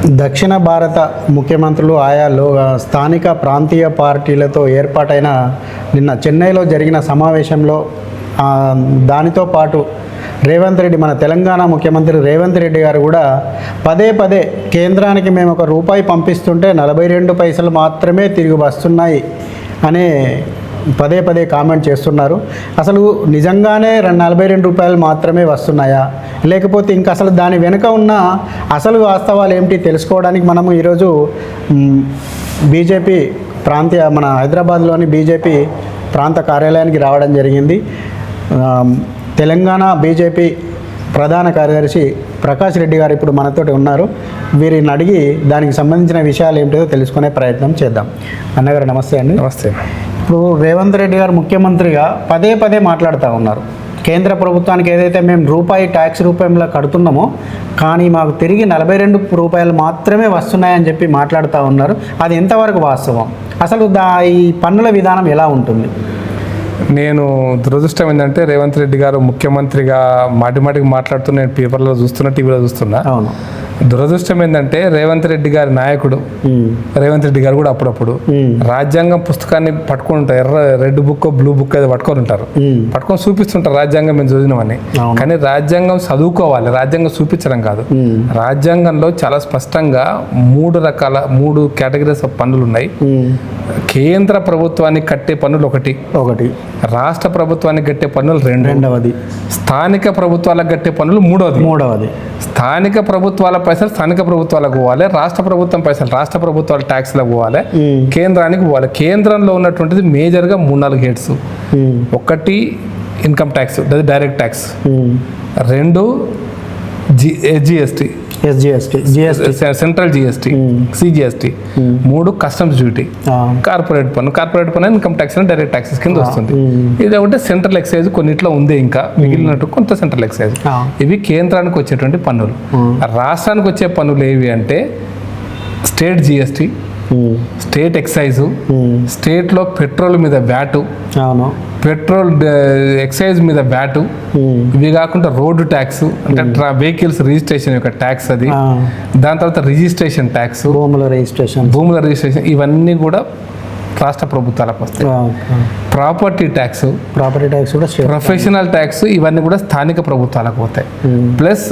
దక్షిణ భారత ముఖ్యమంత్రులు ఆయా స్థానిక ప్రాంతీయ పార్టీలతో ఏర్పాటైన నిన్న చెన్నైలో జరిగిన సమావేశంలో దానితో పాటు రేవంత్ రెడ్డి మన తెలంగాణ ముఖ్యమంత్రి రేవంత్ రెడ్డి గారు కూడా పదే పదే కేంద్రానికి మేము ₹1 పంపిస్తుంటే 42 పైసలు మాత్రమే తిరిగి వస్తున్నాయి అనే పదే పదే కామెంట్ చేస్తున్నారు. అసలు నిజంగానే ₹42 మాత్రమే వస్తున్నాయా, లేకపోతే ఇంకా అసలు దాని వెనుక ఉన్న అసలు వాస్తవాలు ఏమిటి తెలుసుకోవడానికి మనము ఈరోజు బీజేపీ ప్రాంతీయ మన హైదరాబాద్లోని బీజేపీ ప్రాంత కార్యాలయానికి రావడం జరిగింది. తెలంగాణ బీజేపీ ప్రధాన కార్యదర్శి ప్రకాష్ రెడ్డి గారు ఇప్పుడు మనతోటి ఉన్నారు. వీరిని అడిగి దానికి సంబంధించిన విషయాలు ఏమిటో తెలుసుకునే ప్రయత్నం చేద్దాం. అన్నగారు నమస్తే అండి. నమస్తే. ఇప్పుడు రేవంత్ రెడ్డి గారు ముఖ్యమంత్రిగా పదే పదే మాట్లాడుతూ ఉన్నారు, కేంద్ర ప్రభుత్వానికి ఏదైతే మేము ట్యాక్స్ రూపంలో కడుతున్నామో కానీ మాకు తిరిగి ₹42 మాత్రమే వస్తున్నాయని చెప్పి మాట్లాడుతూ ఉన్నారు. అది ఎంతవరకు వాస్తవం? అసలు ఈ పన్నుల విధానం ఎలా ఉంటుంది? నేను దురదృష్టం ఏంటంటే రేవంత్ రెడ్డి గారు ముఖ్యమంత్రిగా మాటిమాటికి మాట్లాడుతూ నేను పేపర్లో చూస్తున్నా, టీవీలో చూస్తున్నా. అవును. దురదృష్టం ఏంటంటే రేవంత్ రెడ్డి గారి నాయకుడు రేవంత్ రెడ్డి గారు కూడా అప్పుడప్పుడు రాజ్యాంగం పుస్తకాన్ని పట్టుకొని ఉంటారు, రెడ్ బుక్ బ్లూ బుక్ ఏదో పట్టుకొని ఉంటారు, పట్టుకొని చూపిస్తుంటారు రాజ్యాంగం మేము చదివినామని. కానీ రాజ్యాంగం చదువుకోవాలి, రాజ్యాంగం చూపించడం కాదు. రాజ్యాంగంలో చాలా స్పష్టంగా 3 కేటగిరీస్ ఆఫ్ పన్నులు ఉన్నాయి. కేంద్ర ప్రభుత్వానికి కట్టే పన్నులు ఒకటి, రాష్ట్ర ప్రభుత్వానికి కట్టే పన్నులు రెండవది, స్థానిక ప్రభుత్వాలకు కట్టే పన్నులు మూడవది. స్థానిక ప్రభుత్వాల పైసలు స్థానిక ప్రభుత్వాలకు పోవాలి, రాష్ట్ర ప్రభుత్వం పైసలు రాష్ట్ర ప్రభుత్వాల ట్యాక్స్లకు పోవాలి, కేంద్రానికి పోవాలి. కేంద్రంలో ఉన్నటువంటిది మేజర్గా 3-4 హెడ్స్. ఒకటి ఇన్కమ్ ట్యాక్స్, అది direct tax. 2 GST, central GST, CGST. 3 customs duty, corporate పన్ను ఇన్కమ్ ట్యాక్స్ అని డైరెక్ట్ ట్యాక్సెస్ కింద వస్తుంది. ఇది ఒకటి సెంట్రల్ ఎక్సైజ్ కొన్నిట్లో ఉంది, ఇంకా మిగిలినట్టు కొంత సెంట్రల్ ఎక్సైజ్. ఇవి కేంద్రానికి వచ్చేటువంటి పన్నులు. రాష్ట్రానికి వచ్చే పన్నులు ఏవి అంటే స్టేట్ జిఎస్టీ, స్టేట్ ఎక్సైజు, స్టేట్లో పెట్రోల్ మీద వ్యాటు, పెట్రోల్ ఎక్సైజ్ మీద వ్యాటు, ఇవి కాకుండా రోడ్డు ట్యాక్స్ అంటే వెహికల్స్ రిజిస్ట్రేషన్ యొక్క ట్యాక్స్, అది దాని తర్వాత రిజిస్ట్రేషన్ ట్యాక్స్, భూముల రిజిస్ట్రేషన్, ఇవన్నీ కూడా రాష్ట్ర ప్రభుత్వాలకు వస్తాయి. ప్రాపర్టీ ట్యాక్స్ కూడా, ప్రొఫెషనల్ ట్యాక్స్, ఇవన్నీ కూడా స్థానిక ప్రభుత్వాలకు పోతాయి. ప్లస్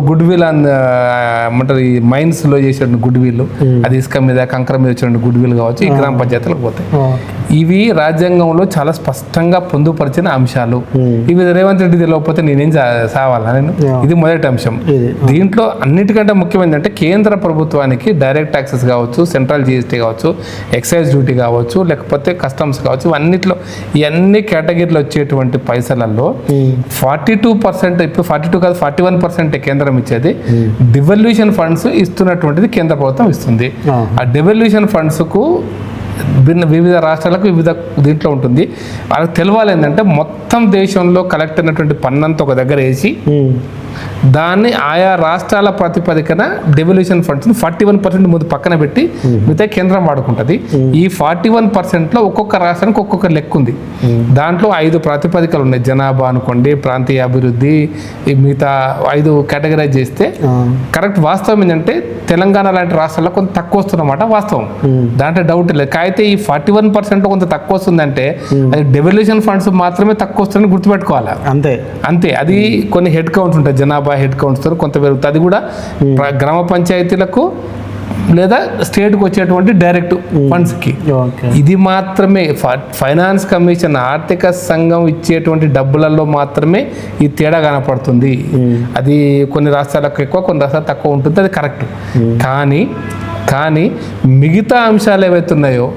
గుడ్ విల్ ఏమంటారు, ఈ మైన్స్ లో చేసే గుడ్ విల్, అది ఇసుక మీద కంకర మీద వచ్చే గుడ్ విల్ కావచ్చు, ఈ గ్రామ పంచాయతీలకు పోతాయి. ఇవి రాజ్యాంగంలో చాలా స్పష్టంగా పొందుపరిచిన అంశాలు. ఇవి రేవంత్ రెడ్డి తెలియకపోతే నేనేం సావాలా నేను? ఇది మొదటి అంశం. దీంట్లో అన్నిటికంటే ముఖ్యమైనది అంటే కేంద్ర ప్రభుత్వానికి డైరెక్ట్ ట్యాక్సెస్ కావచ్చు, సెంట్రల్ జిఎస్టీ కావచ్చు, ఎక్సైజ్ డ్యూటీ కావచ్చు, లేకపోతే కస్టమ్స్ కావచ్చు, ఇవన్నిట్లో ఈ అన్ని కేటగిరీలు వచ్చేటువంటి పైసలలో 42%, ఇప్పుడు 42 కాదు 41% కేంద్రం ఇచ్చేది. డివల్యూషన్ ఫండ్స్ ఇస్తున్నటువంటిది కేంద్ర ప్రభుత్వం ఇస్తుంది. ఆ డివల్యూషన్ ఫండ్స్ కు వివిధ రాష్ట్రాలకు వివిధ దీంట్లో ఉంటుంది. వాళ్ళకి తెలవాలి ఏంటంటే మొత్తం దేశంలో కలెక్ట్ అయినటువంటి పన్నంతా ఒక దగ్గర వేసి దాన్ని ఆయా రాష్ట్రాల ప్రాతిపదికన డెవల్యూషన్ ఫండ్స్ 41% ముందు పక్కన పెట్టి మిగతా కేంద్రం వాడుకుంటుంది. ఈ 41%లో ఒక్కొక్క రాష్ట్రానికి ఒక్కొక్క లెక్క ఉంది. దాంట్లో 5 ప్రాతిపదికలు ఉన్నాయి. జనాభా అనుకోండి, ప్రాంతీయ అభివృద్ధి, మిగతా 5 కేటగరైజ్ చేస్తే కరెక్ట్. వాస్తవం ఏంటంటే తెలంగాణ లాంటి రాష్ట్రాల్లో కొంత తక్కువ వస్తున్నమాట వాస్తవం, దాంట్లో డౌట్ లేదు. అయితే ఈ 41% కొంత తక్కువ వస్తుందంటే అది డెవల్యూషన్ ఫండ్స్ మాత్రమే తక్కువ వస్తుందని గుర్తుపెట్టుకోవాలి. అంతే. అది కొన్ని హెడ్ కౌంట్స్ ఉంటాయి, జనాభా హెడ్ కౌంట్స్ కొంత పెరుగుతుంది. అది కూడా గ్రామ పంచాయతీలకు లేదా స్టేట్కి వచ్చేటువంటి డైరెక్ట్ ఫండ్స్కి. ఇది మాత్రమే ఫైనాన్స్ కమిషన్ ఆర్థిక సంఘం ఇచ్చేటువంటి డబ్బులలో మాత్రమే ఈ తేడా కనపడుతుంది. అది కొన్ని రాష్ట్రాలకు ఎక్కువ, కొన్ని రాష్ట్రాలు తక్కువ ఉంటుంది, అది కరెక్ట్. కానీ మిగతా అంశాలు ఏవైతే ఉన్నాయో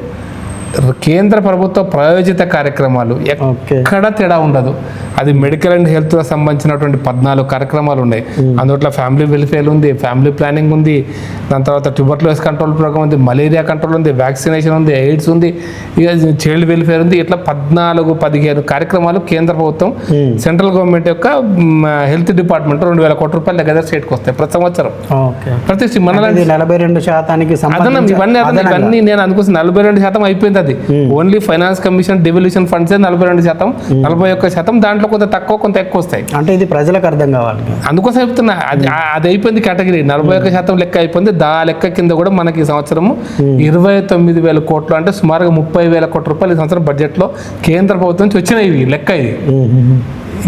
కేంద్ర ప్రభుత్వ ప్రాయోజిత కార్యక్రమాలు ఎక్కడ తేడా ఉండదు. అది మెడికల్ అండ్ హెల్త్ సంబంధించినటువంటి 14 కార్యక్రమాలు ఉన్నాయి. అందులో ఫ్యామిలీ వెల్ఫేర్ ఉంది, ఫ్యామిలీ ప్లానింగ్ ఉంది, దాని తర్వాత ట్యూబర్క్యులోసిస్ కంట్రోల్ ప్రోగ్రామ్ ఉంది, మలేరియా కంట్రోల్ ఉంది, వ్యాక్సినేషన్ ఉంది, ఎయిడ్స్ ఉంది, ఇక చైల్డ్ వెల్ఫేర్ ఉంది. ఇట్లా 14-15 కార్యక్రమాలు కేంద్ర ప్రభుత్వం సెంట్రల్ గవర్నమెంట్ యొక్క హెల్త్ డిపార్ట్మెంట్ ₹2,000 కోట్ల దగ్గర స్టేట్కి వస్తాయి ప్రతి సంవత్సరం. ప్రతి మన 42% ఇవన్నీ నేను అనుకోసం 42% అయిపోయింది. అది only finance commission devolution funds 42%, 41% దాంట్లో దాంట్లో కొంత తక్కువ కొంత ఎక్కువ వస్తాయి. అంటే ఇది ప్రజలకు అర్థం కావాలి. అందుకోసం చెప్తున్నా అది అయిపోయింది కేటగిరీ 41% లెక్క అయిపోయింది. లెక్క కింద కూడా మనకి ఈ సంవత్సరము 29,000 కోట్లు అంటే సుమారుగా 30,000 కోట్ల రూపాయలు ఈ సంవత్సరం బడ్జెట్లో కేంద్ర ప్రభుత్వం నుంచి వచ్చినాయి లెక్క.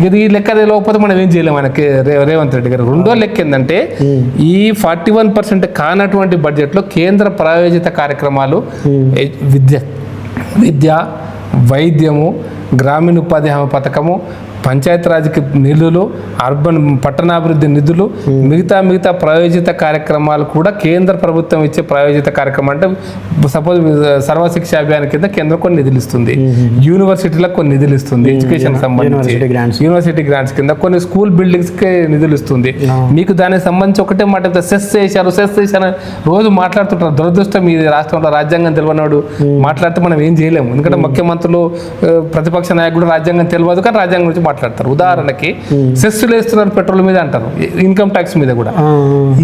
ఇది ఈ లెక్క తెలియకపోతే మనం ఏం చేయలేము. మనకి రేవంత్ రెడ్డి గారు రెండో లెక్క ఏంటంటే ఈ 41% కానటువంటి బడ్జెట్లో కేంద్ర ప్రాయోజిత కార్యక్రమాలు విద్య వైద్యము గ్రామీణ ఉపాధి హామీ పథకము పంచాయతీరాజ్కి నిధులు అర్బన్ పట్టణాభివృద్ధి నిధులు మిగతా ప్రాయోజిత కార్యక్రమాలు కూడా కేంద్ర ప్రభుత్వం ఇచ్చే ప్రాయోజిత కార్యక్రమం అంటే సపోజ్ సర్వశిక్ష అభియాన్ కింద కేంద్రం కొన్ని నిధులు ఇస్తుంది, యూనివర్సిటీలకు కొన్ని నిధులు ఇస్తుంది, ఎడ్యుకేషన్ సంబంధించి యూనివర్సిటీ గ్రాంట్స్ కింద కొన్ని స్కూల్ బిల్డింగ్స్కి నిధులు ఇస్తుంది. మీకు దానికి సంబంధించి ఒకటే మాట సెస్ చేశారు రోజు మాట్లాడుతుంటారు. దురదృష్టం ఈ రాష్ట్రంలో రాజ్యాంగం తెలియనివాడు మాట్లాడితే మనం ఏం చేయలేము. ఎందుకంటే ముఖ్యమంత్రులు ప్రతిపక్ష నాయకుడు రాజ్యాంగం తెలియదు కానీ రాజ్యాంగం గురించి మాట్లాడతారు. ఉదాహరణకి సెస్సులు వేస్తున్నారు పెట్రోల్ మీద అంటారు, ఇన్కమ్ ట్యాక్స్ మీద కూడా.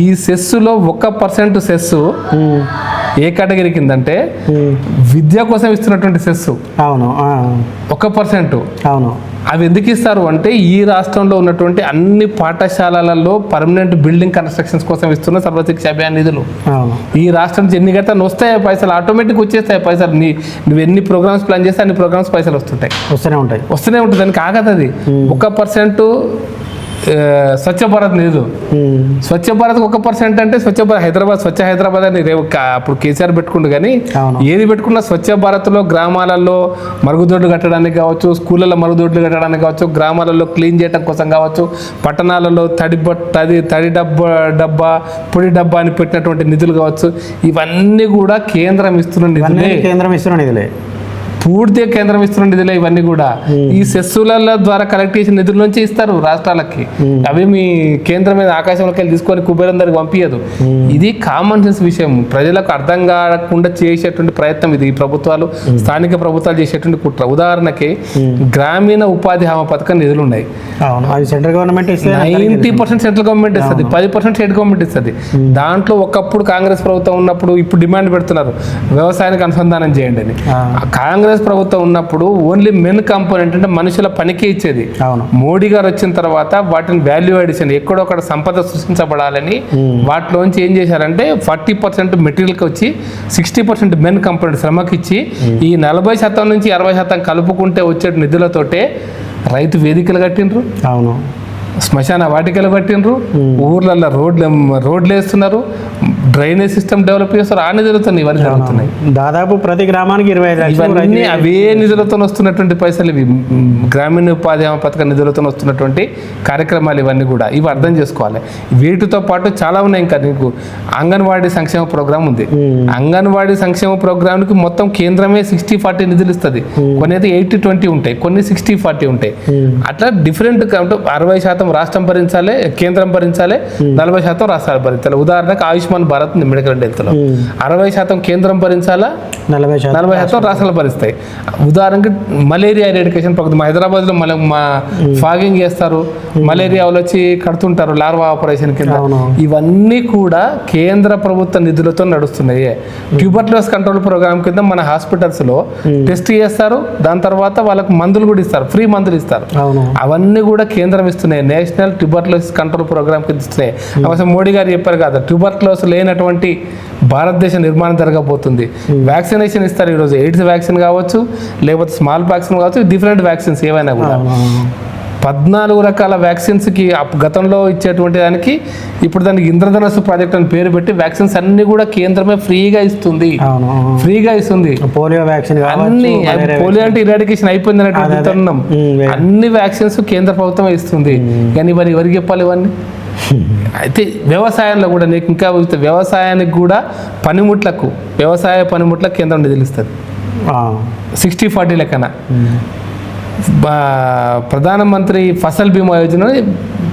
ఈ సెస్సులో 1% సెస్సు ఏ కేటగిరీ కిందంటే విద్య కోసం ఇస్తున్నటువంటి సెస్సు 1%. అవును. అవి ఎందుకు ఇస్తారు అంటే ఈ రాష్ట్రంలో ఉన్నటువంటి అన్ని పాఠశాలలలో పర్మనెంట్ బిల్డింగ్ కన్స్ట్రక్షన్స్ కోసం ఇస్తున్న సర్వశిక్ష అభియాన్ నిధులు. ఈ రాష్ట్రం నుంచి ఎన్ని గంటలు వస్తాయి పైసలు, ఆటోమేటిక్ వచ్చేస్తాయి పైసలు. నువ్వు ఎన్ని ప్రోగ్రామ్స్ ప్లాన్ చేస్తే అన్ని ప్రోగ్రామ్స్ పైసలు వస్తూనే ఉంటుంది. దానికి ఆగదు. అది 1% స్వచ్ఛ భారత్ నిధులు. స్వచ్ఛ భారత్ 1% అంటే స్వచ్ఛ భారత్ హైదరాబాద్ స్వచ్ఛ హైదరాబాద్ అని అప్పుడు కేసీఆర్ పెట్టుకుండు. కానీ ఏది పెట్టుకున్నా స్వచ్ఛ భారత్లో గ్రామాలలో మరుగుదొడ్లు కట్టడానికి కావచ్చు, స్కూళ్ళలో మరుగుదొడ్లు కట్టడానికి కావచ్చు, గ్రామాలలో క్లీన్ చేయడం కోసం కావచ్చు, పట్టణాలలో తడి డబ్బా పొడి డబ్బా అని పెట్టినటువంటి నిధులు కావచ్చు, ఇవన్నీ కూడా కేంద్రం ఇస్తున్న నిధులే. పూర్తిగా కేంద్రం ఇస్తున్న నిధులే ఇవన్నీ కూడా. ఈ సెస్సుల ద్వారా కలెక్ట్ చేసిన నిధుల నుంచి ఇస్తారు రాష్ట్రాలకి. అవి మీ కేంద్రం మీద ఆకాశంలోకి వెళ్ళి తీసుకొని కుబేరందరికి పంపించదు. ఇది కామన్ సెన్స్ విషయం. ప్రజలకు అర్థం కాకుండా చేసేటువంటి ప్రయత్నం ఇది. ఈ ప్రభుత్వాలు స్థానిక ప్రభుత్వాలు చేసేటువంటి కుట్ర. ఉదాహరణకి గ్రామీణ ఉపాధి హామీ పథకం నిధులు ఉన్నాయి. సెంట్రల్ గవర్నమెంట్ 90% సెంట్రల్ గవర్నమెంట్ ఇస్తుంది, 10% స్టేట్ గవర్నమెంట్ ఇస్తుంది. దాంట్లో ఒకప్పుడు కాంగ్రెస్ ప్రభుత్వం ఉన్నప్పుడు ఇప్పుడు డిమాండ్ పెడుతున్నారు వ్యవసాయానికి అనుసంధానం చేయండి అని. కాంగ్రెస్ ప్రభుత్వం ఉన్నప్పుడు ఓన్లీ మెన్ కాంపోనెంట్ అంటే మనుషుల పనికి ఇచ్చేది. మోడీ గారు వచ్చిన తర్వాత వాటిని వాల్యూ అడిషన్ ఎక్కడొక్కడ సంపద సృష్టించబడాలని వాటిలోంచి ఏం చేశారంటే 40% మెటీరియల్కి వచ్చి 60% మెన్ కాంపోనెంట్ శ్రమకి ఇచ్చి ఈ 40% నుంచి 60% కలుపుకుంటే వచ్చే నిధులతోటే రైతు వేదికలు కట్టిండ్రు, శ్మశాన వాటికలు కట్టిండ్రు, ఊర్లలో రోడ్లు వేస్తున్నారు, డ్రైనేజ్ సిస్టమ్ డెవలప్ చేస్తారు. ఆ నిధులతో ఇవన్నీ జరుగుతున్నాయి. దాదాపు ప్రతి గ్రామానికి 25 లక్షలు ఇవన్నీ అవే నిధులతో వస్తున్నటువంటి పైసలు. ఇవి గ్రామీణ ఉపాధి హామీ పథకం నిధులతో వస్తున్నటువంటి కార్యక్రమాలు ఇవన్నీ కూడా. ఇవి అర్థం చేసుకోవాలి. వీటితో పాటు చాలా ఉన్నాయి. ఇంకా నీకు అంగన్వాడీ సంక్షేమ ప్రోగ్రామ్ ఉంది. అంగన్వాడీ సంక్షేమ ప్రోగ్రామ్కి మొత్తం కేంద్రమే 60-40 నిధులు ఇస్తుంది. కొన్ని అయితే 80-20 ఉంటాయి, కొన్ని 60-40 ఉంటాయి. అట్లా డిఫరెంట్ 60% రాష్ట్రం భరించాలి, కేంద్రం భరించాలి, 40% రాష్ట్రాలు భరించాలి. ఉదాహరణకు ఆయుష్మాన్ భారత్ మెడికల్ హెల్త్లో 60% కేంద్రం భరించాలా, 40% రాష్ట్రాలు భరిస్తాయి. ఉదాహరణకి మలేరియా ఎడ్యుకేషన్ పక్కన హైదరాబాద్లో ఫాగింగ్ చేస్తారు, మలేరియా వచ్చి కడుతుంటారు లార్వా ఆపరేషన్ కింద. ఇవన్నీ కూడా కేంద్ర ప్రభుత్వ నిధులతో నడుస్తున్నాయి. ట్యూబర్క్లోసిస్ కంట్రోల్ ప్రోగ్రామ్ కింద మన హాస్పిటల్స్లో టెస్ట్ చేస్తారు, దాని తర్వాత వాళ్ళకు మందులు కూడా ఇస్తారు, ఫ్రీ మందులు ఇస్తారు. అవన్నీ కూడా కేంద్రం ఇస్తున్నాయి. నేషనల్ ట్యూబర్క్లోసిస్ కంట్రోల్ ప్రోగ్రామ్ కింద ఇస్తున్నాయి. అవసరం మోడీ గారు చెప్పారు కదా, ట్యూబర్క్లోసిస్ లేనటువంటి భారతదేశ నిర్మాణం జరగబోతుంది. వ్యాక్సినేషన్ ఇస్తారు ఈరోజు. ఎయిడ్స్ వ్యాక్సిన్ కావచ్చు, లేకపోతే స్మాల్ వ్యాక్సిన్ కావచ్చు, డిఫరెంట్ వ్యాక్సిన్స్ ఏవైనా కూడా 14 రకాల వ్యాక్సిన్స్కి గతంలో ఇచ్చేటువంటి దానికి ఇప్పుడు దానికి ఇంద్రధనస్సు ప్రాజెక్ట్ అని పేరు పెట్టి వ్యాక్సిన్స్ అన్ని కూడా కేంద్రమే ఫ్రీగా ఇస్తుంది. పోలియో వ్యాక్సిన్ అన్ని, పోలియో అంటే ఇరాడికేషన్ అయిపోయింది అన్నట్టు ఉన్నాం. అన్ని వ్యాక్సిన్స్ కేంద్ర ప్రభుత్వమే ఇస్తుంది. కానీ మరి ఎవరికి చెప్పాలి ఇవన్నీ? అయితే వ్యవసాయంలో కూడా నీకు ఇంకా వ్యవసాయానికి కూడా వ్యవసాయ పనిముట్లకు కేంద్రం నిధులు ఇస్తుంది 60-40 లెక్కన. ప్రధానమంత్రి ఫసల్ బీమా యోజన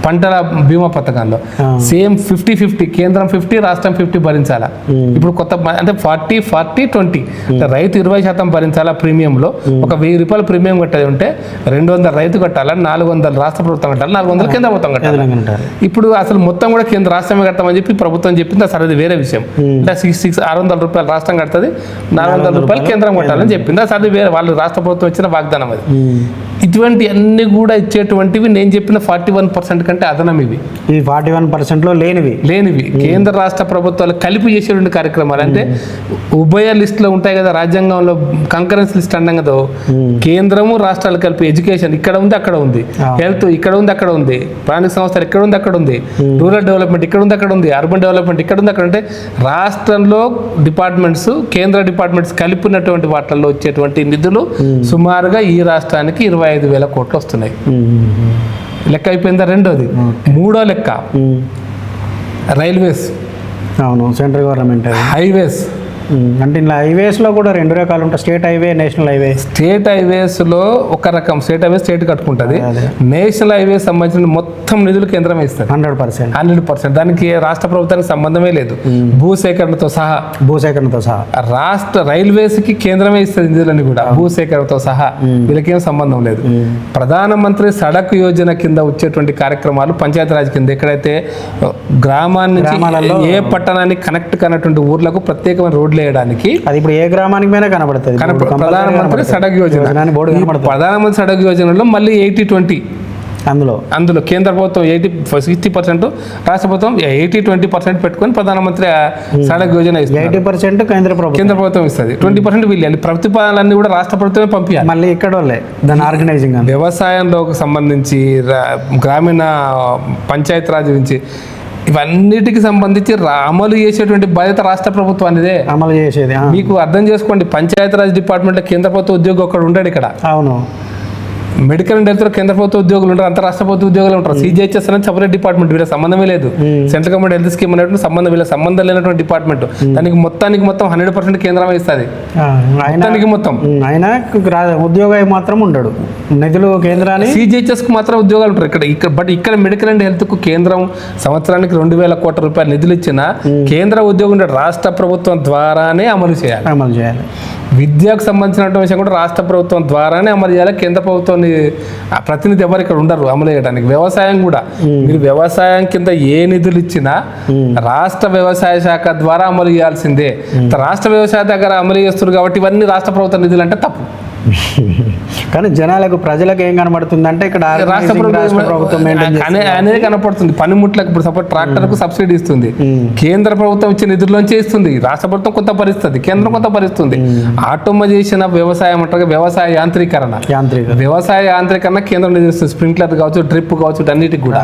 పంటల బీమా పథకంలో సేమ్ 50-50, కేంద్రం 50, రాష్ట్రం 50 భరించాలా. ఇప్పుడు కొత్త అంటే 40-40-20, రైతు 20% భరించాలా ప్రీమియంలో. ఒక 1000 రూపాయలు ప్రీమియం కట్టేది ఉంటే 200 రైతు కట్టాలా, 400 రాష్ట్ర ప్రభుత్వం కట్టాలి, 400 కేంద్ర ప్రభుత్వం కట్టాలి. ఇప్పుడు అసలు మొత్తం కూడా కేంద్ర రాష్ట్రమే కట్టమని చెప్పి ప్రభుత్వం చెప్పింది. అసలు అది వేరే విషయం. అంటే 600 రూపాయలు రాష్ట్రం కడుతుంది, 400 రూపాయలు కేంద్రం కట్టాలని చెప్పింది. అసలు అది వేరే, వాళ్ళు రాష్ట్ర ప్రభుత్వం ఇచ్చిన వాగ్దానం అది. ఇటువంటి అన్ని కూడా ఇచ్చేటువంటివి నేను చెప్పిన 41% కంటే అదనం. ఇవి ఈ 41%లో లేనివి కేంద్ర రాష్ట్ర ప్రభుత్వాలు కలిపి చేసేటువంటి కార్యక్రమాలు. అంటే ఉభయ లిస్టులో ఉంటాయి కదా, రాజ్యాంగంలో కంకరెన్స్ లిస్ట్ అన్నాం కదా, కేంద్రము రాష్ట్రాలు కలిపి ఎడ్యుకేషన్ ఇక్కడ ఉంది అక్కడ ఉంది, హెల్త్ ఇక్కడ ఉంది అక్కడ ఉంది, ప్రాణిక సంస్థలు ఇక్కడ ఉంది అక్కడ ఉంది, రూరల్ డెవలప్మెంట్ ఇక్కడ ఉంది అక్కడ ఉంది, అర్బన్ డెవలప్మెంట్ ఇక్కడ ఉంది అక్కడ ఉంటే, రాష్ట్రంలో డిపార్ట్మెంట్స్ కేంద్ర డిపార్ట్మెంట్స్ కలిపినటువంటి వాటిల్లో వచ్చేటువంటి నిధులు సుమారుగా ఈ రాష్ట్రానికి 25,000 కోట్లు వస్తున్నాయి. లెక్క అయిపోయిందా? రెండోది. మూడో లెక్క రైల్వేస్. అవును, సెంట్రల్ గవర్నమెంట్. హైవేస్ అంటే ఇలా హైవేస్లో కూడా 2 రకాలు ఉంటాయి, state highway, national highway. State హైవేస్లో ఒక రకం, స్టేట్ హైవే స్టేట్ కట్టుకుంటుంది. నేషనల్ హైవే సంబంధించిన మొత్తం నిధులు కేంద్రమే ఇస్తుంది 100%. దానికి రాష్ట్ర ప్రభుత్వానికి సంబంధమే లేదు, భూసేకరణతో సహా. రాష్ట్ర రైల్వేస్కి కేంద్రమే ఇస్తుంది నిధులని కూడా, భూసేకరణతో సహా. వీళ్ళకేం సంబంధం లేదు. ప్రధానమంత్రి సడక్ యోజన కింద వచ్చేటువంటి కార్యక్రమాలు పంచాయతీరాజ్ కింద, ఎక్కడైతే గ్రామాన్ని ఏ పట్టణానికి కనెక్ట్ కానటువంటి ఊర్లకు ప్రత్యేకమైన రోడ్లు వేయడానికి, అది ఇప్పుడు ఏ గ్రామానికి మీద కనబడుతుంది. ప్రధానమంత్రి సడక్ యోజన. ప్రధానమంత్రి సడక్ యోజనలో మళ్ళీ 80-20 అందులో కేంద్ర ప్రభుత్వం 60%, రాష్ట్ర ప్రభుత్వం 80-20% పెట్టుకొని ప్రధానమంత్రి సడక్ యోజన ఇస్తుంది. 80% కేంద్ర ప్రభుత్వం ఇస్తుంది, 20% వీళ్ళు. ప్రతిపాదనలన్నీ కూడా రాష్ట్ర ప్రభుత్వమే పంపించాలి. మళ్ళీ ఇక్కడ దాని ఆర్గనైజింగ్ వ్యవసాయంలోకి సంబంధించి, గ్రామీణ పంచాయతీరాజ్ నుంచి, ఇవన్నిటికి సంబంధించి అమలు చేసేటువంటి బాధ్యత రాష్ట్ర ప్రభుత్వానిదే. అమలు చేసేది మీకు అర్థం చేసుకోండి. పంచాయతీరాజ్ డిపార్ట్మెంట్లో కేంద్ర ప్రభుత్వ ఉద్యోగి ఒకడు ఉంటాడు ఇక్కడ. అవును. మెడికల్ అండ్ హెల్త్ లో కేంద్ర ప్రభుత్వ ఉద్యోగులు ఉంటారు, అంత రాష్ట్ర ప్రభుత్వ ఉద్యోగులు ఉంటారు. సిజిహెచ్ఎస్ అనేది సపరేట్ డిపార్ట్మెంట్, వీళ్ళ సంబంధమే లేదు. సెంట్రల్ గవర్నమెంట్ హెల్త్ స్కీమ్ అనేటువంటి వీళ్ళ సంబంధం లేనటువంటి డిపార్ట్మెంట్. దానికి మొత్తానికి 100% కేంద్రమే ఇస్తుంది. మొత్తం ఆయన ఉద్యోగం మాత్రం ఉండడు, నిధులు కేంద్రాన్ని. సిజిహెచ్ఎస్ కు మాత్రం ఉద్యోగాలు ఉంటారు ఇక్కడ. బట్ ఇక్కడ మెడికల్ అండ్ హెల్త్ కు కేంద్రం సంవత్సరానికి 2,000 కోట్ల రూపాయలు నిధులు ఇచ్చిన కేంద్ర ఉద్యోగం రాష్ట్ర ప్రభుత్వం ద్వారానే అమలు చేయాలి. విద్యకు సంబంధించినటువంటి విషయం కూడా రాష్ట్ర ప్రభుత్వం ద్వారానే అమలు చేయాలి. కేంద్ర ప్రభుత్వం ప్రతినిధి ఎవరు ఇక్కడ ఉండరు అమలు చేయడానికి. వ్యవసాయం కూడా మీరు వ్యవసాయం కింద ఏ నిధులు ఇచ్చినా రాష్ట్ర వ్యవసాయ శాఖ ద్వారా అమలు చేయాల్సిందే. రాష్ట్ర వ్యవసాయ దగ్గర అమలు చేస్తున్నారు కాబట్టి ఇవన్నీ రాష్ట్ర ప్రభుత్వ నిధులు అంటే తప్పు. కానీ ప్రజలకు ఏం కనబడుతుందంటే ఇక్కడ రాష్ట్ర ప్రభుత్వం అనేది కనపడుతుంది. పనిముట్లకు ఇప్పుడు సపోర్ట్ ట్రాక్టర్ కు సబ్సిడీ ఇస్తుంది, కేంద్ర ప్రభుత్వం ఇచ్చే నిధుల్లోంచి ఇస్తుంది. రాష్ట్ర ప్రభుత్వం కొంత భరిస్తుంది, కేంద్రం కొంత భరిస్తుంది. ఆటోమేషన్ వ్యవసాయం అంటారు, వ్యవసాయ యాంత్రీకరణ కేంద్రం నిధులు ఇస్తుంది. స్ప్రింక్లర్ కావచ్చు, డ్రిప్ కావచ్చు, అన్నిటికి కూడా.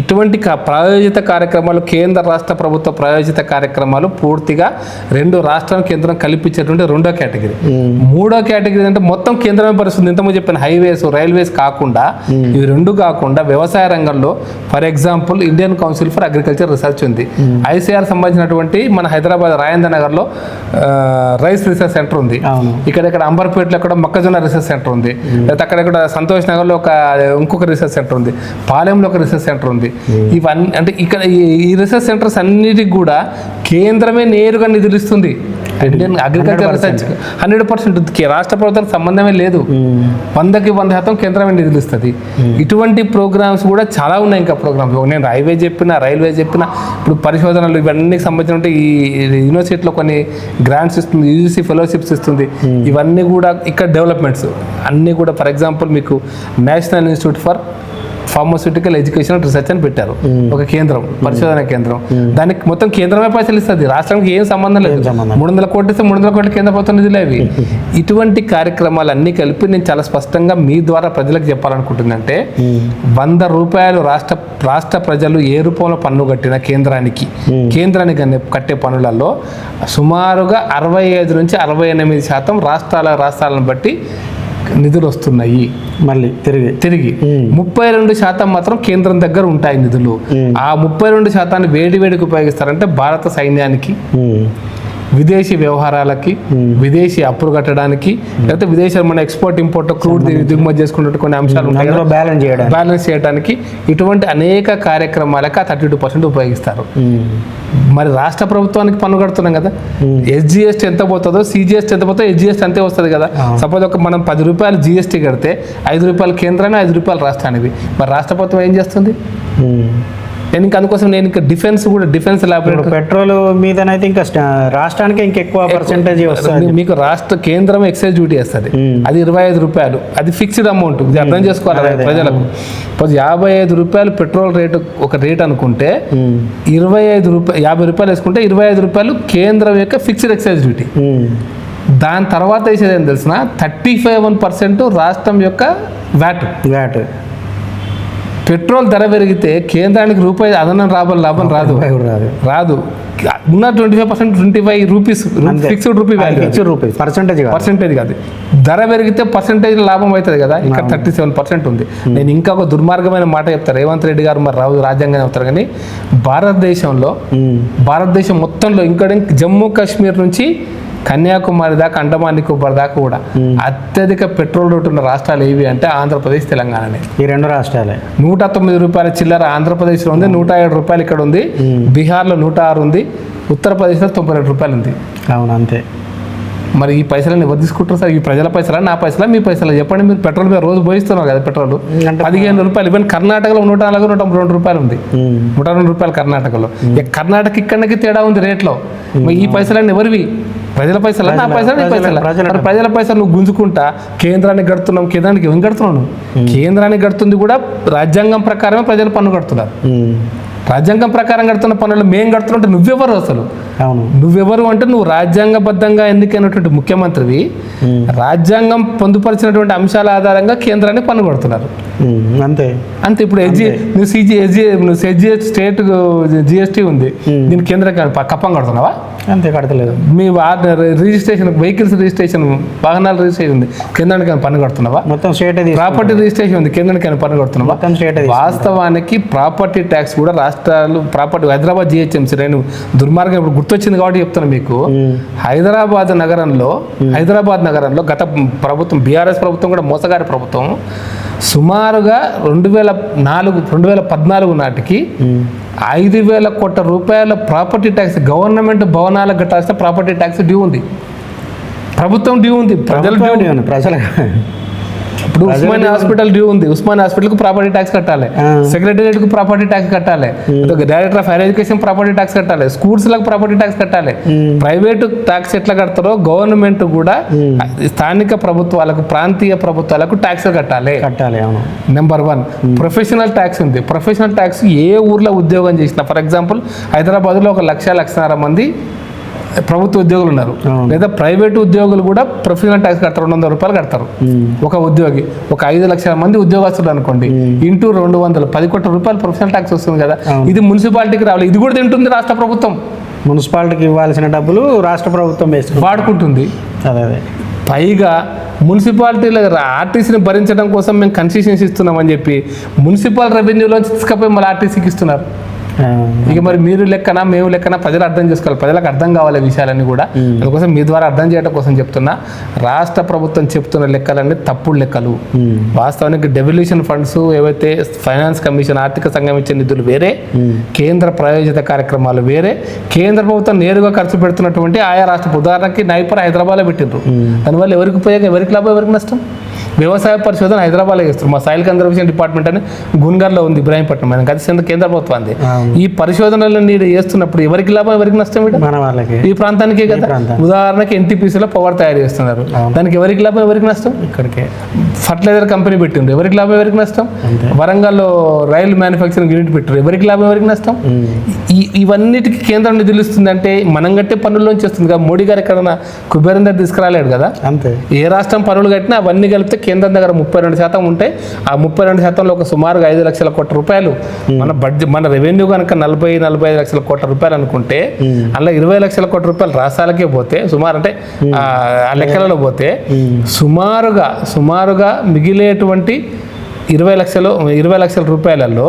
ఇటువంటి ప్రాయోజిత కార్యక్రమాలు, కేంద్ర రాష్ట్ర ప్రభుత్వ ప్రాయోజిత కార్యక్రమాలు పూర్తిగా 2 రాష్ట్రం కేంద్రం కల్పించేటువంటి 2వ కేటగిరీ. 3వ కేటగిరీ అంటే మొత్తం కేంద్రమే పరిస్థితుంది. ఇంతకుముందు చెప్పిన హైవేస్, రైల్వేస్ కాకుండా, ఇవి 2 కాకుండా వ్యవసాయ రంగంలో for example Indian council for agriculture research ఉంది. ఐసీఆర్ సంబంధించినటువంటి మన హైదరాబాద్ రాజేంద్ర నగర్లో రైస్ రీసెర్చ్ సెంటర్ ఉంది. ఇక్కడ అంబర్పేటలో కూడా మొక్కజొన్న రీసెర్చ్ సెంటర్ ఉంది. లేకపోతే అక్కడ సంతోష్ నగర్లో ఇంకొక రీసెర్చ్ సెంటర్ ఉంది. పాలెంలో ఒక రీసెర్చ్ సెంటర్ ఉంది. ఇవన్నీ అంటే ఇక్కడ ఈ రీసెర్చ్ సెంటర్స్ అన్నిటికి కూడా కేంద్రమే నేరుగా నిధులు ఇస్తుంది. ఇండియన్ అగ్రికల్చర్ రీసెర్చ్ 100% రాష్ట్ర ప్రభుత్వానికి సంబంధమే లేదు. 100కి 100% కేంద్రమే నిధులు ఇస్తుంది. ఇటువంటి ప్రోగ్రామ్స్ కూడా చాలా ఉన్నాయి. ఇంకా ప్రోగ్రామ్స్ నేను రైల్వే చెప్పిన ఇప్పుడు పరిశోధనలు ఇవన్నీ సంబంధించిన ఈ యూనివర్సిటీలో కొన్ని గ్రాంట్స్ ఇస్తుంది, యూజీసీ ఫెలోషిప్స్ ఇస్తుంది. ఇవన్నీ కూడా ఇక్కడ డెవలప్మెంట్స్ అన్నీ కూడా ఫర్ ఎగ్జాంపుల్ మీకు national institute for pharmaceutical education research అని పెట్టారు, ఒక కేంద్రం, పరిశోధన కేంద్రం. దానికి మొత్తం కేంద్రమే పైసలు ఇస్తుంది, రాష్ట్రానికి ఏం సంబంధం లేదు. 300 కోట్లు ఇస్తే 300 కోట్ల కేంద్ర ప్రభుత్వం నిధులు అవి. ఇటువంటి కార్యక్రమాలు అన్నీ కలిపి నేను చాలా స్పష్టంగా మీ ద్వారా ప్రజలకు చెప్పాలనుకుంటుందంటే 100 రూపాయలు రాష్ట్ర ప్రజలు ఏ రూపంలో పన్ను కట్టిన కేంద్రానికి కట్టే పన్నులలో సుమారుగా 65 నుంచి 68% రాష్ట్రాలను బట్టి నిధులు వస్తున్నాయి. మళ్ళీ తిరిగి 32% మాత్రం కేంద్రం దగ్గర ఉంటాయి నిధులు. ఆ 32% వేడివేడికి ఉపయోగిస్తారంటే భారత సైన్యానికి, విదేశీ వ్యవహారాలకి, విదేశీ అప్పులు కట్టడానికి, లేకపోతే విదేశాలు మన ఎక్స్పోర్ట్ ఇంపోర్ట్ క్రూడ్ దిగుమతి చేసుకున్నట్టు కొన్ని అంశాలు ఉంటాయి కదా, బ్యాలెన్స్ చేయడానికి ఇటువంటి అనేక కార్యక్రమాలకు ఆ 32% ఉపయోగిస్తారు. మరి రాష్ట్ర ప్రభుత్వానికి పన్ను కడుతున్నాం కదా, SGST ఎంత పోతుందో CGST ఎంత పోతుందో SGST అంతే వస్తుంది కదా. సపోజ్ ఒక మనం 10 రూపాయలు GST కడితే 5 రూపాయలు కేంద్రాన్ని, 5 రూపాయలు రాష్ట్రానికి. మరి రాష్ట్ర ప్రభుత్వం ఏం చేస్తుంది? నేను ఇంకా అందుకోసం నేను ఇంకా డిఫెన్స్ ల్యాబొరేటరీ పెట్రోల్ మీదనైతే ఇంకా రాష్ట్రానికి ఇంకెక్కువ పర్సెంటేజ్ వస్తుంది. మీకు రాష్ట్ర కేంద్రం ఎక్సైజ్ డ్యూటీ వేస్తుంది, అది 25 రూపాయలు, అది ఫిక్స్డ్ అమౌంట్. ఇది అర్థం చేసుకోవాలి ప్రజలకు. 55 రూపాయలు పెట్రోల్ రేటు ఒక రేట్ అనుకుంటే 50 రూపాయలు వేసుకుంటే 25 రూపాయలు కేంద్రం యొక్క ఫిక్స్డ్ ఎక్సైజ్ డ్యూటీ. దాని తర్వాత వేసేది ఏం తెలిసిన 35% రాష్ట్రం యొక్క వ్యాట్. పెట్రోల్ ధర పెరిగితే కేంద్రానికి రూపాయి అదనం లాభం రాదు. ఉన్న 25% 25 rupees fixed rupee value, percentage కాదు. ధర పెరిగితే పర్సెంటేజ్ లాభం అవుతుంది కదా, ఇక్కడ 37% ఉంది. నేను ఇంకా ఒక దుర్మార్గమైన మాట చెప్తాను. రేవంత్ రెడ్డి గారు మరి రాజ్యాంగాన్ని చెప్తారు కానీ భారతదేశం మొత్తంలో ఇంకా జమ్మూ కాశ్మీర్ నుంచి కన్యాకుమారి దాకా, అండమాన్ నికోబార్ దాకా కూడా అత్యధిక పెట్రోల్ రేటు ఉన్న రాష్ట్రాలు ఏవి అంటే ఆంధ్రప్రదేశ్, తెలంగాణనే. ఈ 2 రాష్ట్రాలే. 109 రూపాయల చిల్లర ఆంధ్రప్రదేశ్లో ఉంది, 107 రూపాయలు ఇక్కడ ఉంది, బీహార్లో 106 ఉంది, ఉత్తరప్రదేశ్లో 92 రూపాయలు ఉంది. అవును, అంతే. మరి ఈ పైసలను ఎవరు తీసుకుంటారు సార్? ఈ ప్రజల పైసలా, నా పైసలా, మీ పైసలా? చెప్పండి. మీరు పెట్రోల్ మీద రోజు పోయిస్తున్నారు కదా పెట్రోల్ 15 రూపాయలు. ఈవెన్ కర్ణాటకలో 104, 102 రూపాయలు ఉంది, 102 రూపాయలు కర్ణాటకలో. కర్ణాటక ఇక్కడికి తేడా ఉంది రేట్లో. మరి ఈ పైసలన్నీ ఎవరివి? ప్రజల పైసలా, నా పైసలా, నీ పైసలా? ప్రజల పైసలు నువ్వు గుంజుకుంటా కేంద్రానికి కడుతున్నాం. కేంద్రానికి ఏం కడుతున్నావు నువ్వు? కేంద్రానికి కడుతుంది కూడా రాజ్యాంగం ప్రకారమే ప్రజలు పన్ను కడుతున్నారు. రాజ్యాంగం ప్రకారం కడుతున్న పన్నులు మేము కడుతున్నట్టు నువ్వెవరు అసలు? నువ్వెవరు అంటే నువ్వు రాజ్యాంగబద్ధంగా ఎన్నికైనటువంటి ముఖ్యమంత్రివి. రాజ్యాంగం పొందుపరిచినటువంటి అంశాల ఆధారంగా కేంద్రాన్ని పన్ను కడుతున్నారు. అంతే. ఇప్పుడు నువ్వు స్టేట్ GST ఉంది, దీని కేంద్రం కప్పం కడుతున్నావా? అంతే, కడతలేదు. మీ రిజిస్ట్రేషన్, వెహికల్స్ రిజిస్ట్రేషన్, వాహనాల రిజిస్ట్రేషన్ ఉంది, కేంద్రానికి పన్ను కడుతున్నావా? మొత్తం స్టేట్. ప్రాపర్టీ రిజిస్ట్రేషన్ ఉంది, కేంద్రానికి పన్ను కడుతున్నావా? వాస్తవానికి ప్రాపర్టీ ట్యాక్స్ కూడా రాష్ట్రాలు, ప్రాపర్టీ హైదరాబాద్ GHMC నేను దుర్మార్గం ఇప్పుడు గుర్తొచ్చింది కాబట్టి చెప్తాను మీకు. హైదరాబాద్ నగరంలో గత ప్రభుత్వం, BRS ప్రభుత్వం కూడా మోసగారి ప్రభుత్వం, సుమారుగా 2014 నాటికి 5,000 కోట్ల రూపాయల ప్రాపర్టీ ట్యాక్స్, గవర్నమెంట్ భవనాలకు కట్టాల్సిన ప్రాపర్టీ ట్యాక్స్ డ్యూ ఉంది. ప్రభుత్వం డ్యూ ఉంది, ప్రజలకు. ఇప్పుడు ఉస్మానియా హాస్పిటల్ డ్యూ ఉంది, ఉస్మానియా హాస్పిటల్కి ప్రాపర్టీ ట్యాక్స్ కట్టాలి, సెక్రటేరియట్కు ప్రాపర్టీ ట్యాక్స్ కట్టాలి, director of higher education property tax కట్టాలి, స్కూల్స్లకు ప్రాపర్టీ ట్యాక్స్ కట్టాలి. ప్రైవేటు ట్యాక్స్ ఎట్లా కడతారో గవర్నమెంట్ కూడా స్థానిక ప్రభుత్వాలకు, ప్రాంతీయ ప్రభుత్వాలకు ట్యాక్స్ కట్టాలి. నెంబర్ 1. ప్రొఫెషనల్ ట్యాక్స్ ఉంది. ప్రొఫెషనల్ ట్యాక్స్ ఏ ఊర్లో ఉద్యోగం చేసినా, ఫర్ ఎగ్జాంపుల్ హైదరాబాద్లో 1,00,00,000 మంది ప్రభుత్వ ఉద్యోగులు ఉన్నారు, లేదా ప్రైవేట్ ఉద్యోగులు కూడా ప్రొఫెషనల్ ట్యాక్స్ కడతారు. 200 రూపాయలు కడతారు ఒక ఉద్యోగి. ఒక 5 లక్షల మంది ఉద్యోగస్తులు అనుకోండి, ఇంటూ 200, 10 కోట్ల రూపాయలు ప్రొఫెషనల్ ట్యాక్స్ వస్తుంది కదా. ఇది మున్సిపాలిటీకి రావాలి, ఇది కూడా తింటుంది రాష్ట్ర ప్రభుత్వం. మున్సిపాలిటీకి ఇవ్వాల్సిన డబ్బులు రాష్ట్ర ప్రభుత్వం వాడుకుంటుంది. పైగా మున్సిపాలిటీల ఆర్టీసీని భరించడం కోసం మేము కన్సెషన్స్ ఇస్తున్నామని చెప్పి మున్సిపల్ రెవెన్యూలోంచి తీసుకపోయి మళ్ళీ ఆర్టీసీకి ఇస్తున్నారు. ఇక మరి మీరు లెక్కన, మేము లెక్కన, ప్రజలు అర్థం చేసుకోవాలి. ప్రజలకు అర్థం కావాలి విషయాలన్నీ కూడా. అందుకోసం మీ ద్వారా అర్థం చేయడం కోసం చెప్తున్నా. రాష్ట్ర ప్రభుత్వం చెప్తున్న లెక్కలన్నీ తప్పుడు లెక్కలు. వాస్తవానికి డెవల్యూషన్ ఫండ్స్ ఏవైతే ఫైనాన్స్ కమిషన్, ఆర్థిక సంఘం ఇచ్చే నిధులు వేరే, కేంద్ర ప్రాయోజిత కార్యక్రమాలు వేరే, కేంద్ర ప్రభుత్వం నేరుగా ఖర్చు పెడుతున్నటువంటి ఆయా రాష్ట్ర, ఉదాహరణకి నైపర్ హైదరాబాద్లో పెట్టిండ్రు. దానివల్ల ఎవరికి ఉపయోగం, ఎవరికి లాభం, ఎవరికి నష్టం? వ్యవసాయ పరిశోధన హైదరాబాద్లో చేస్తారు. మా సాయిల్ కన్జర్వేషన్ డిపార్ట్మెంట్ అని గున్గర్లో ఉంది, ఇబ్రాహీంపట్నం. మనకి అది కేంద్ర ప్రభుత్వాన్ని. ఈ పరిశోధనలు నీరు చేస్తున్నప్పుడు ఎవరికి లాభం, ఎవరికి నష్టం? మన వాళ్ళకి, ఈ ప్రాంతానికే కదా. ఉదాహరణకి NTPCలో పవర్ తయారు చేస్తున్నారు, దానికి ఎవరికి లాభం, ఎవరికి నష్టం? ఇక్కడికే ఫర్టిలైజర్ కంపెనీ పెట్టిండ్రు, ఎవరికి లాభం, ఎవరికి నష్టం? వరంగల్లో రైలు మ్యానుఫ్యాక్చరింగ్ యూనిట్ పెట్టారు, ఎవరికి లాభం, ఎవరికి నష్టం? ఇవన్నిటికీ కేంద్రం నిధులు ఇస్తుంది అంటే మనం కట్టే పన్నుల్లోంచి వస్తుంది కదా. మోడీ గారు ఎక్కడన్నా కుబేరందర్ తీసుకురాలేడు కదా. అంతే. ఏ రాష్ట్రం పన్నులు కట్టినా అవన్నీ కలిపితే కేంద్రం దగ్గర 32% ఉంటే ఆ 32%లో ఒక సుమారుగా 5 లక్షల కోట్ల రూపాయలు మన బడ్జెట్, మన రెవెన్యూ కనుక 40-45 లక్షల కోట్ల రూపాయలు అనుకుంటే అందులో 20 లక్షల కోట్ల రూపాయలు రాష్ట్రాలకే పోతే సుమారు, అంటే ఆ లెక్కలలో పోతే సుమారుగా మిగిలేటువంటి 20 లక్షల రూపాయలలో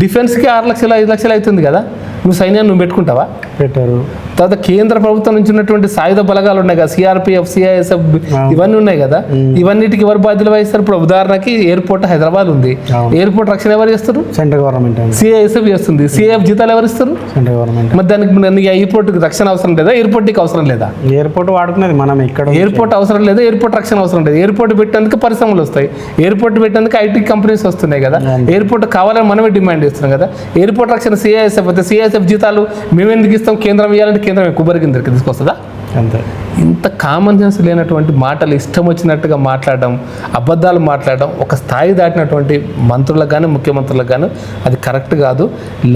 డిఫెన్స్కి 6 లక్షలు 5 లక్షలు అవుతుంది కదా. నువ్వు సైన్యాన్ని నువ్వు పెట్టుకుంటావా? పెట్టారు. తర్వాత కేంద్ర ప్రభుత్వం నుంచి ఉన్నటువంటి సాయుధ బలగాలు ఉన్నాయి కదా, సిఆర్పిఎఫ్, సిఐఎస్ఎఫ్, ఇవన్నీ ఉన్నాయి కదా, ఇవన్నిటికి ఎవరు బాధ్యతలు వహిస్తారు? ఇప్పుడు ఉదాహరణకి ఎయిర్పోర్ట్ హైదరాబాద్ ఉంది, ఎయిర్పోర్ట్ రక్షణ ఎవరు చేస్తారు? Central government. సిఐఎస్ఎఫ్ చేస్తుంది. సిఐఎఫ్ జీతాలు ఎవరు ఇస్తారు? Central government. మరి దానికి ఎయిర్పోర్ట్కి రక్షణ అవసరం లేదా? ఎయిర్పోర్ట్కి అవసరం లేదా? ఎయిర్పోర్ట్ వాడుకునేది మనం ఇక్కడ. ఎయిర్పోర్ట్ అవసరం లేదా? ఎయిర్పోర్ట్ రక్షణ అవసరం లేదు. ఎయిర్పోర్ట్ పెట్టేందుకు పరిశ్రమలు వస్తాయి, ఎయిర్పోర్ట్ పెట్టేందుకు ఐటీ కంపెనీస్ వస్తున్నాయి కదా, ఎయిర్పోర్ట్ కావాలని మనమే డిమాండ్ చేస్తున్నాం కదా. ఎయిర్పోర్ట్ రక్షణ సిఐఎస్ఎఫ్ అయితే సిఐఎస్ఎఫ్ జీతాలు మేము ఎందుకు ఇస్తాం? కేంద్రం ఇవ్వాలంటే కేంద్రం కుబరి కింద తీసుకొస్తుందా? అంతే. ఇంత కామన్ సెన్స్ లేనటువంటి మాటలు ఇష్టం వచ్చినట్టుగా మాట్లాడడం, అబద్ధాలు మాట్లాడడం ఒక స్థాయి దాటినటువంటి మంత్రులకు కానీ ముఖ్యమంత్రులకు కానీ అది కరెక్ట్ కాదు.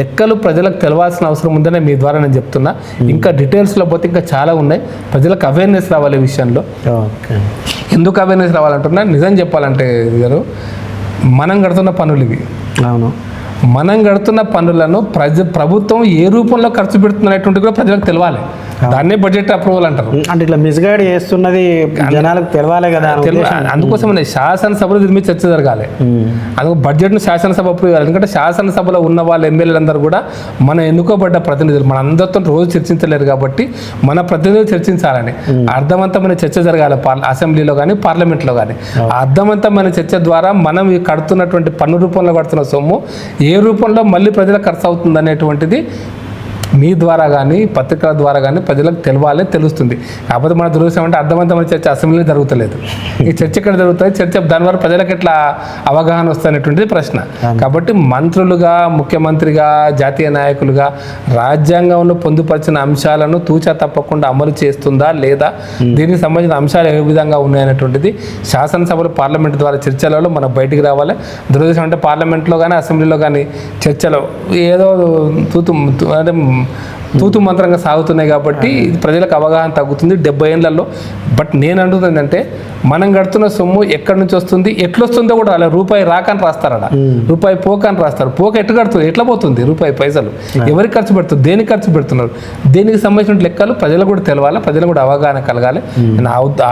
లెక్కలు ప్రజలకు తెలవాల్సిన అవసరం ఉందనే మీ ద్వారా నేను చెప్తున్నా. ఇంకా డీటెయిల్స్లో పోతే ఇంకా చాలా ఉన్నాయి. ప్రజలకు అవేర్నెస్ రావాలి ఈ విషయంలో. ఎందుకు అవేర్నెస్ రావాలంటున్నా, నిజం చెప్పాలంటే గారు, మనం కడుతున్న పనులు ఇవి. అవును. మనం కడుతున్న పనులను ప్రభుత్వం ఏ రూపంలో ఖర్చు పెడుతున్నటువంటి కూడా ప్రజలకు తెలవాలి. దాన్నే బడ్జెట్ అప్రూవల్ అంటారు. అంటే ఇట్లా మిస్గైడ్ చేస్తున్నది జనాలకు తెలవాలి కదా. అందుకోసమే శాసనసభలో దీని మీద చర్చ జరగాలి. అది బడ్జెట్ను శాసనసభ అప్రూవ్ చేయాలి. ఎందుకంటే శాసనసభలో ఉన్న వాళ్ళ ఎమ్మెల్యేలందరూ కూడా మన ఎన్నుకోబడ్డ ప్రతినిధులు, మన అందరితో రోజు చర్చించలేరు కాబట్టి మన ప్రతినిధులు చర్చించాలని అర్థవంతమైన చర్చ జరగాలి అసెంబ్లీలో కానీ పార్లమెంట్లో కానీ. అర్థవంతమైన చర్చ ద్వారా మనం కడుతున్నటువంటి పన్ను రూపంలో కడుతున్న సొమ్ము ఏ రూపంలో మళ్ళీ ప్రజలకు ఖర్చు అవుతుంది అనేటువంటిది మీ ద్వారా కానీ పత్రికల ద్వారా కానీ ప్రజలకు తెలవాలి, తెలుస్తుంది. కాకపోతే మన దురదృష్టం అంటే అర్థవంతమైన చర్చ అసెంబ్లీలో జరుగుతలేదు. ఈ చర్చ ఎక్కడ జరుగుతుంది? చర్చ దాని ద్వారా ప్రజలకు ఎట్లా అవగాహన వస్తున్నటువంటిది ప్రశ్న. కాబట్టి మంత్రులుగా, ముఖ్యమంత్రిగా, జాతీయ నాయకులుగా రాజ్యాంగంలో పొందుపరిచిన అంశాలను తూచా తప్పకుండా అమలు చేస్తుందా లేదా, దీనికి సంబంధించిన అంశాలు ఏ విధంగా ఉన్నాయనేటువంటిది శాసనసభలు పార్లమెంట్ ద్వారా చర్చలలో మనకు బయటికి రావాలి. దురదృష్టం అంటే పార్లమెంట్లో కానీ అసెంబ్లీలో కానీ చర్చలో ఏదో తూతు మంత్రంగా సాగుతున్నాయి కాబట్టి ప్రజలకు అవగాహన తగ్గుతుంది 70 ఏళ్లలో. బట్ నేను అంటుంది ఏంటంటే, మనం కడుతున్న సొమ్ము ఎక్కడి నుంచి వస్తుంది, ఎట్లొస్తుందో కూడా అలా రూపాయి రాకని రాస్తారట, రూపాయి పోకని రాస్తారు. పోక ఎట్లా కడుతుంది, ఎట్లా పోతుంది రూపాయి పైసలు, ఎవరికి ఖర్చు పెడుతుంది, దేనికి ఖర్చు పెడుతున్నారు, దేనికి సంబంధించిన లెక్కలు ప్రజలకు కూడా తెలవాలి, ప్రజలకు కూడా అవగాహన కలగాలి.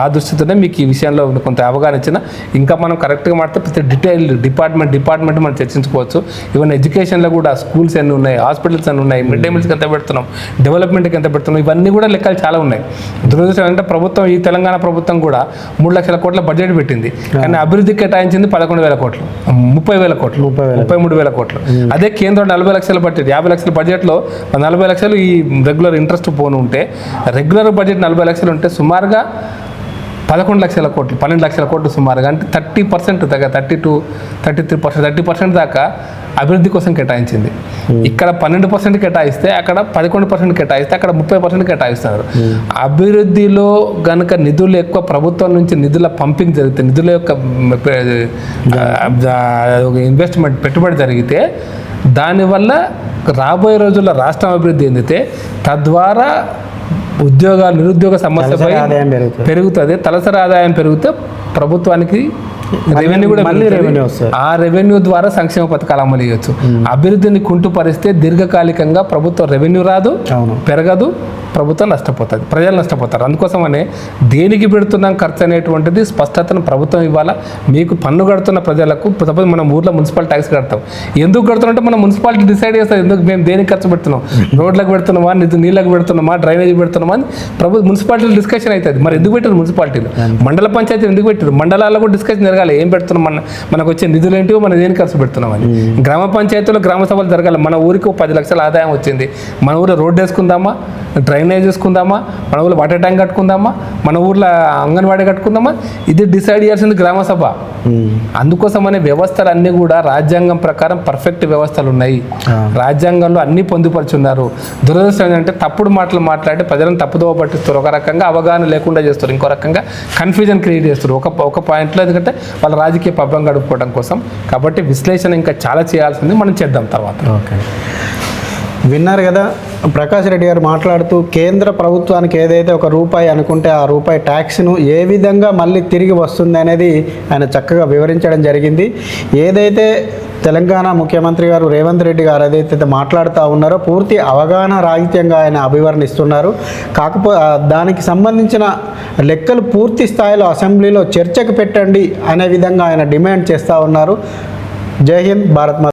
ఆ దృష్టితోనే మీకు ఈ విషయంలో కొంత అవగాహన ఇచ్చిన. ఇంకా మనం కరెక్ట్గా మాట్లాడితే ప్రతి డీటెయిల్ డిపార్ట్మెంట్ మనం చర్చించుకోవచ్చు. ఈవెన్ ఎడ్యుకేషన్లో కూడా స్కూల్స్ ఎన్ని ఉన్నాయి, హాస్పిటల్స్ ఎన్ని ఉన్నాయి, మిడ్ డే మీల్స్కి ఎంత పెడుతున్నాం, డెవలప్మెంట్కి ఎంత పెడుతున్నాం, ఇవన్నీ కూడా లెక్కలు చాలా ఉన్నాయి. దురదృష్టం అంటే ప్రభుత్వం, ఈ తెలంగాణ ప్రభుత్వం కూడా 3 లక్షల కోట్ల బడ్జెట్ పెట్టింది, కానీ అభివృద్ధికి కేటాయించింది 11,000 కోట్లు, 30,000 కోట్లు, 33,000 కోట్లు. అదే కేంద్రం 40 లక్షల బడ్జెట్, 50 లక్షల బడ్జెట్లో 40 లక్షలు ఈ రెగ్యులర్ ఇంట్రెస్ట్ పోను ఉంటే, రెగ్యులర్ బడ్జెట్ 40 లక్షలు ఉంటే సుమారుగా 11 లక్షల కోట్లు, 12 లక్షల కోట్లు సుమారుగా, అంటే 30% దాకా, 30% దాకా అభివృద్ధి కోసం కేటాయించింది. ఇక్కడ 12% కేటాయిస్తే అక్కడ 11% కేటాయిస్తే అక్కడ 30% కేటాయిస్తున్నారు. అభివృద్ధిలో గనుక నిధులు ఎక్కువ ప్రభుత్వం నుంచి నిధుల పంపింగ్ జరిగితే, నిధుల యొక్క ఇన్వెస్ట్మెంట్ పెట్టుబడి జరిగితే దానివల్ల రాబోయే రోజుల్లో రాష్ట్రం అభివృద్ధి చెందితే తద్వారా ఉద్యోగాలు, నిరుద్యోగ సమస్యపై పెరుగుతుంది. తలసరి ఆదాయం పెరిగితే ప్రభుత్వానికి రెవెన్యూ కూడా ఆ రెవెన్యూ ద్వారా సంక్షేమ పథకాలు అమలు చేయొచ్చు. అభివృద్ధిని కుంటుపరిస్తే దీర్ఘకాలికంగా ప్రభుత్వం రెవెన్యూ రాదు, పెరగదు, ప్రభుత్వం నష్టపోతుంది, ప్రజలు నష్టపోతారు. అందుకోసమనే దేనికి పెడుతున్నాం ఖర్చు అనేటువంటిది స్పష్టతను ప్రభుత్వం ఇవ్వాలా. మీకు పన్ను కడుతున్న ప్రజలకు, సపోజ్ మనం ఊర్లో మున్సిపల్ ట్యాక్స్ కడతాం, ఎందుకు కడుతున్నాం అంటే మనం మున్సిపాలిటీ డిసైడ్ చేస్తాం ఎందుకు మేము దేనికి ఖర్చు పెడుతున్నాం, రోడ్లకు పెడుతున్నామా, నీళ్ళకు పెడుతున్నామా, డ్రైనేజ్ పెడుతున్నామా అని మున్సిపాలిటీలో డిస్కషన్ అవుతుంది. మరి ఎందుకు పెట్టారు మున్సిపాలిటీలు, మండల పంచాయతీలు ఎందుకు పెట్టారు, మండలాల్లో కూడా డిస్కషన్ జరగాలి. ఏం పెడుతున్నాం, మనకు వచ్చే నిధులు ఏంటివో, మనం దేనికి ఖర్చు పెడుతున్నామని. గ్రామ పంచాయతీలో గ్రామ సభలు జరగాలి. మన ఊరికి 10 లక్షల ఆదాయం వచ్చింది, మన ఊరిలో రోడ్డు వేసుకుందామా, డ్రైనేజ్ చేసుకుందామా, మన ఊళ్ళో వాటర్ ట్యాంక్ కట్టుకుందామా, మన ఊర్లో అంగన్వాడీ కట్టుకుందామా, ఇది డిసైడ్ చేయాల్సింది గ్రామ సభ. అందుకోసమనే వ్యవస్థలు అన్నీ కూడా రాజ్యాంగం ప్రకారం పర్ఫెక్ట్ వ్యవస్థలు ఉన్నాయి, రాజ్యాంగంలో అన్నీ పొందుపరుచున్నారు. దురదృష్టం ఏంటంటే తప్పుడు మాటలు మాట్లాడి ప్రజలను తప్పుదోవ పట్టిస్తారు, ఒక రకంగా అవగాహన లేకుండా చేస్తారు, ఇంకో రకంగా కన్ఫ్యూజన్ క్రియేట్ చేస్తారు ఒక పాయింట్లో, ఎందుకంటే వాళ్ళ రాజకీయ పబ్బం గడుపుకోవడం కోసం. కాబట్టి విశ్లేషణ ఇంకా చాలా చేయాల్సింది, మనం చేద్దాం తర్వాత. ఓకే, విన్నారు కదా ప్రకాష్ రెడ్డి గారు మాట్లాడుతూ, కేంద్ర ప్రభుత్వానికి ఏదైతే ₹1 అనుకుంటే ఆ రూపాయి ట్యాక్స్ను ఏ విధంగా మళ్ళీ తిరిగి వస్తుంది అనేది ఆయన చక్కగా వివరించడం జరిగింది. ఏదైతే తెలంగాణ ముఖ్యమంత్రి గారు రేవంత్ రెడ్డి గారు ఏదైతే మాట్లాడుతూ ఉన్నారో పూర్తి అవగాహన రాహిత్యంగా ఆయన అభివర్ణిస్తున్నారు. కాకపోతే దానికి సంబంధించిన లెక్కలు పూర్తి స్థాయిలో అసెంబ్లీలో చర్చకు పెట్టండి అనే విధంగా ఆయన డిమాండ్ చేస్తూ ఉన్నారు. జై హింద్, భారత్ మాతా.